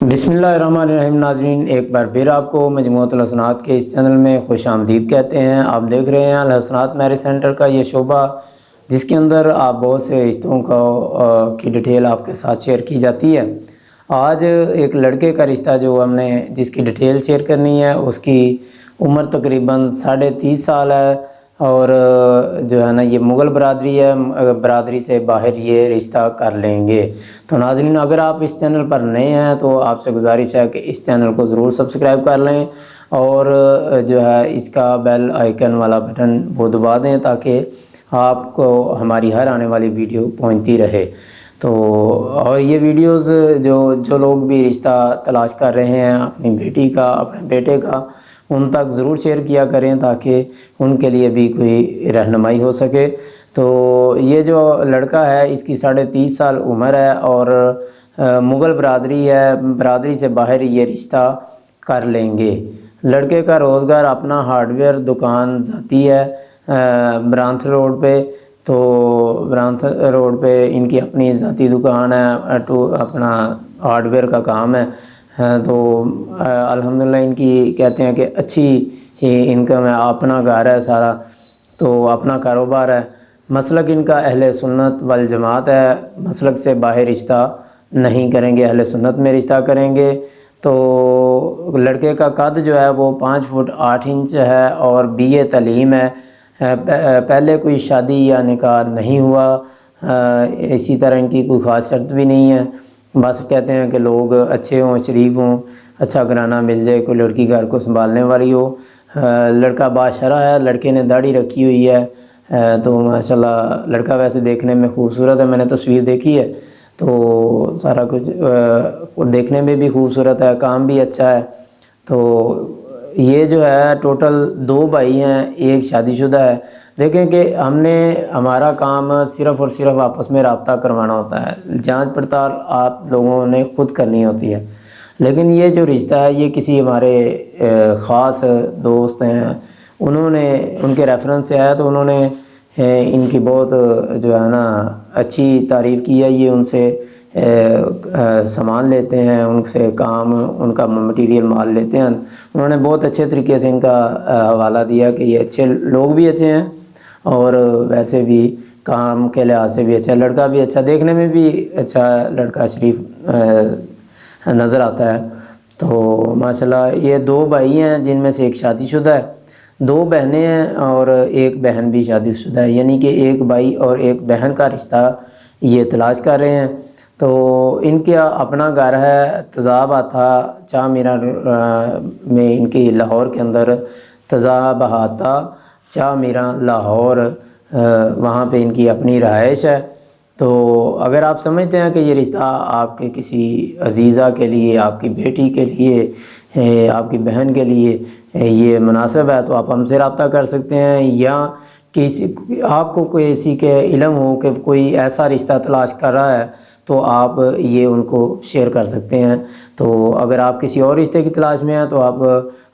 بسم اللہ الرحمن الرحیم۔ ناظرین، ایک بار پھر آپ کو مجموعۃ الحسنات کے اس چینل میں خوش آمدید کہتے ہیں۔ آپ دیکھ رہے ہیں الحسنات میرج سینٹر کا یہ شعبہ، جس کے اندر آپ بہت سے رشتوں کی ڈیٹیل آپ کے ساتھ شیئر کی جاتی ہے۔ آج ایک لڑکے کا رشتہ جو ہم نے جس کی ڈیٹیل شیئر کرنی ہے، اس کی عمر تقریباً 30.5 سال ہے، اور جو ہے نا یہ مغل برادری ہے، برادری سے باہر یہ رشتہ کر لیں گے۔ تو ناظرین، اگر آپ اس چینل پر نئے ہیں تو آپ سے گزارش ہے کہ اس چینل کو ضرور سبسکرائب کر لیں، اور جو ہے اس کا بیل آئیکن والا بٹن وہ دبا دیں تاکہ آپ کو ہماری ہر آنے والی ویڈیو پہنچتی رہے۔ تو اور یہ ویڈیوز جو لوگ بھی رشتہ تلاش کر رہے ہیں اپنی بیٹی کا، اپنے بیٹے کا، ان تک ضرور شیئر کیا کریں تاکہ ان کے لیے بھی کوئی رہنمائی ہو سکے۔ تو یہ جو لڑکا ہے، اس کی 30.5 سال عمر ہے، اور مغل برادری ہے، برادری سے باہر یہ رشتہ کر لیں گے۔ لڑکے کا روزگار اپنا ہارڈ ویئر دکان ذاتی ہے برانتھ روڈ پہ۔ تو برانتھ روڈ پہ ان کی اپنی ذاتی دکان ہے، اپنا ہارڈ ویئر کا کام ہے۔ تو الحمدللہ ان کی کہتے ہیں کہ اچھی انکم ہے، اپنا گھر ہے سارا، تو اپنا کاروبار ہے۔ مسلک ان کا اہل سنت والجماعت ہے، مسلک سے باہر رشتہ نہیں کریں گے، اہل سنت میں رشتہ کریں گے۔ تو لڑکے کا قد جو ہے وہ 5 فٹ 8 انچ ہے، اور BA تعلیم ہے۔ پہلے کوئی شادی یا نکاح نہیں ہوا، اسی طرح ان کی کوئی خاص شرط بھی نہیں ہے۔ بس کہتے ہیں کہ لوگ اچھے ہوں، شریف ہوں، اچھا گھرانہ مل جائے، کوئی لڑکی گھر کو سنبھالنے والی ہو۔ لڑکا باشرہ ہے، لڑکے نے داڑھی رکھی ہوئی ہے۔ تو ماشاءاللہ لڑکا ویسے دیکھنے میں خوبصورت ہے، میں نے تصویر دیکھی ہے تو سارا کچھ دیکھنے میں بھی خوبصورت ہے، کام بھی اچھا ہے۔ تو یہ جو ہے ٹوٹل 2 بھائی ہیں، ایک شادی شدہ ہے۔ دیکھیں کہ ہمارا کام صرف اور صرف آپس میں رابطہ کروانا ہوتا ہے، جانچ پڑتال آپ لوگوں نے خود کرنی ہوتی ہے۔ لیکن یہ جو رشتہ ہے یہ کسی ہمارے خاص دوست ہیں، ان کے ریفرنس سے آیا، تو انہوں نے ان کی بہت جو ہے نا اچھی تعریف کی ہے۔ یہ ان سے سامان لیتے ہیں، ان سے کام، ان کا مٹیریل مال لیتے ہیں۔ انہوں نے بہت اچھے طریقے سے ان کا حوالہ دیا کہ یہ اچھے لوگ بھی اچھے ہیں، اور ویسے بھی کام کے لحاظ سے بھی اچھا، لڑکا بھی اچھا، دیکھنے میں بھی اچھا لڑکا شریف نظر آتا ہے۔ تو ماشاءاللہ یہ 2 بھائی ہیں، جن میں سے ایک شادی شدہ ہے، 2 بہنیں ہیں، اور ایک بہن بھی شادی شدہ ہے، یعنی کہ ایک بھائی اور ایک بہن کا رشتہ یہ تلاش کر رہے ہیں۔ تو ان کا اپنا گھر ہے تذاب آتا چاہ میرا میں، ان کی لاہور کے اندر تذاب آتا چاہ میرا لاہور، وہاں پہ ان کی اپنی رہائش ہے۔ تو اگر آپ سمجھتے ہیں کہ یہ رشتہ آپ کے کسی عزیزہ کے لیے، آپ کی بیٹی کے لیے، آپ کی بہن کے لیے یہ مناسب ہے، تو آپ ہم سے رابطہ کر سکتے ہیں، یا آپ کو کوئی کسی کے علم ہو کہ کوئی ایسا رشتہ تلاش کر رہا ہے تو آپ یہ ان کو شیئر کر سکتے ہیں۔ تو اگر آپ کسی اور رشتے کی تلاش میں ہیں تو آپ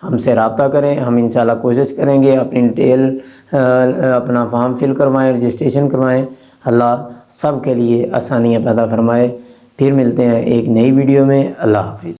ہم سے رابطہ کریں، ہم انشاءاللہ کوشش کریں گے اپنی ڈیٹیل، اپنا فارم فل کروائیں، رجسٹریشن کروائیں۔ اللہ سب کے لیے آسانیاں پیدا فرمائے۔ پھر ملتے ہیں ایک نئی ویڈیو میں۔ اللہ حافظ۔